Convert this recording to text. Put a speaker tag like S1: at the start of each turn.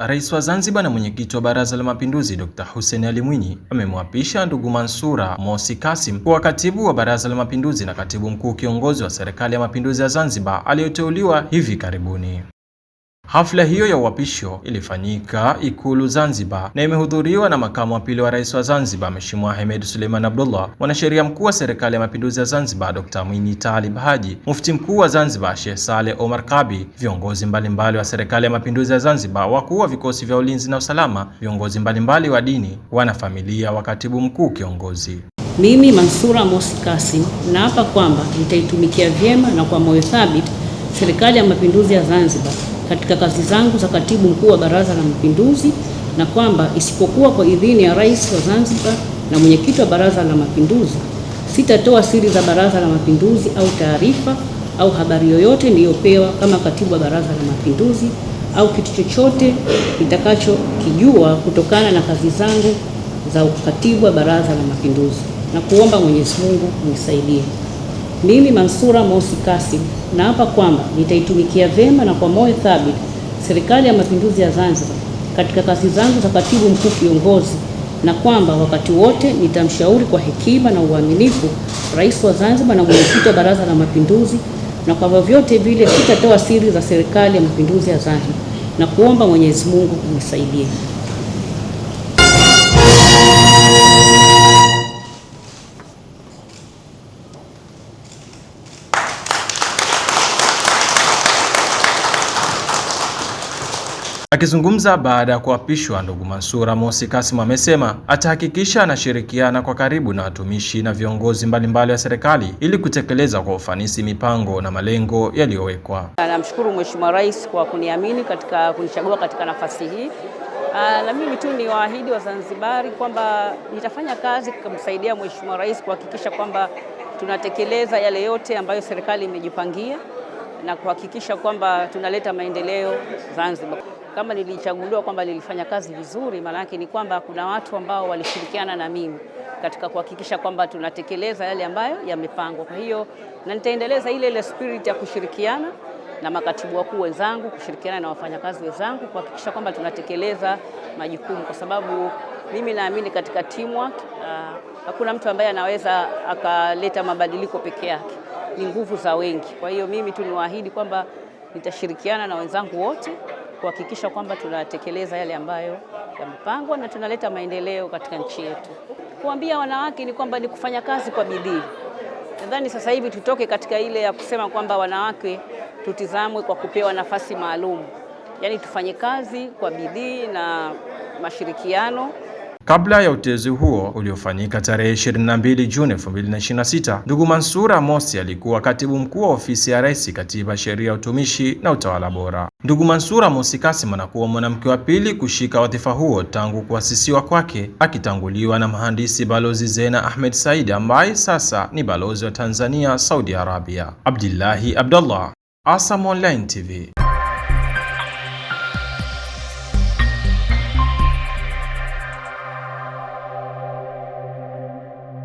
S1: Rais wa Zanzibar na mwenyekiti wa Baraza la Mapinduzi Dr. Hussein Ali Mwinyi amemwapisha ndugu Mansura Mosi Kassim kuwa katibu wa Baraza la Mapinduzi na katibu mkuu kiongozi wa Serikali ya Mapinduzi ya Zanzibar aliyoteuliwa hivi karibuni. Hafla hiyo ya uapisho ilifanyika Ikulu Zanzibar na imehudhuriwa na makamu wa pili wa rais wa Zanzibar Mheshimiwa Hemed Suleiman Abdullah, mwanasheria mkuu wa Serikali ya Mapinduzi ya Zanzibar Dr. Mwinyi Talib Haji, mufti mkuu wa Zanzibar Sheikh Saleh Omar Kabi, viongozi mbalimbali wa Serikali ya Mapinduzi ya Zanzibar, wakuu wa vikosi vya ulinzi na usalama, viongozi mbalimbali wa dini, wanafamilia wa katibu mkuu kiongozi.
S2: Mimi Mansura Mosi Kassim naapa kwamba nitaitumikia vyema na kwa moyo thabiti Serikali ya Mapinduzi ya Zanzibar katika kazi zangu za katibu mkuu wa Baraza la Mapinduzi, na kwamba isipokuwa kwa idhini ya Rais wa Zanzibar na mwenyekiti wa Baraza la Mapinduzi, sitatoa siri za Baraza la Mapinduzi au taarifa au habari yoyote niliyopewa kama katibu wa Baraza la Mapinduzi au kitu chochote nitakachokijua kutokana na kazi zangu za ukatibu wa Baraza la Mapinduzi, na kuomba Mwenyezi Mungu unisaidie. Mimi Mansura Mosi Kassim naapa kwamba nitaitumikia vyema na kwa moyo thabiti Serikali ya Mapinduzi ya Zanzibar katika kazi zangu za katibu mkuu kiongozi, na kwamba wakati wote nitamshauri kwa hekima na uaminifu Rais wa Zanzibar na mwenyekiti wa Baraza la Mapinduzi, na kwa vyovyote vile sitatoa siri za Serikali ya Mapinduzi ya Zanzibar, na kuomba Mwenyezi Mungu unisaidie.
S1: Akizungumza baada ya kuapishwa, ndugu Mansura Mosi Kassim amesema atahakikisha anashirikiana kwa karibu na watumishi na viongozi mbalimbali wa serikali ili kutekeleza kwa ufanisi mipango na malengo yaliyowekwa.
S3: Namshukuru Mheshimiwa Rais kwa kuniamini katika kunichagua katika nafasi hii. Na mimi tu ni waahidi wa Zanzibari kwamba nitafanya kazi kumsaidia Mheshimiwa Rais kuhakikisha kwamba tunatekeleza yale yote ambayo serikali imejipangia na kuhakikisha kwamba tunaleta maendeleo Zanzibar. Kama nilichaguliwa kwamba nilifanya kazi vizuri, maana yake ni kwamba kuna watu ambao walishirikiana na mimi katika kuhakikisha kwamba tunatekeleza yale ambayo yamepangwa. Kwa hiyo na nitaendeleza ile spirit ya kushirikiana na makatibu wakuu wenzangu, kushirikiana na wafanyakazi wenzangu kuhakikisha kwamba tunatekeleza majukumu, kwa sababu mimi naamini katika teamwork. Hakuna mtu ambaye anaweza akaleta mabadiliko peke yake, ni nguvu za wengi. Kwa hiyo mimi tu niwaahidi kwamba nitashirikiana na wenzangu wote kuhakikisha kwamba tunatekeleza yale ambayo yamepangwa na tunaleta maendeleo katika nchi yetu. Kuambia wanawake ni kwamba ni kufanya kazi kwa bidii. Nadhani sasa hivi tutoke katika ile ya kusema kwamba wanawake tutizamwe kwa kupewa nafasi maalum. Yaani tufanye kazi kwa bidii na mashirikiano.
S1: Kabla ya uteuzi huo uliofanyika tarehe 22 Juni 2026, ndugu Mansura Mosi alikuwa katibu mkuu wa ofisi ya Rais, Katiba, Sheria, Utumishi na Utawala Bora. Ndugu Mansura Mosi Kassim anakuwa mwanamke wa pili kushika wadhifa huo tangu kuasisiwa kwake, akitanguliwa na mhandisi Balozi Zena Ahmed Said ambaye sasa ni balozi wa Tanzania Saudi Arabia. Abdillahi Abdullah, ASAM Online TV.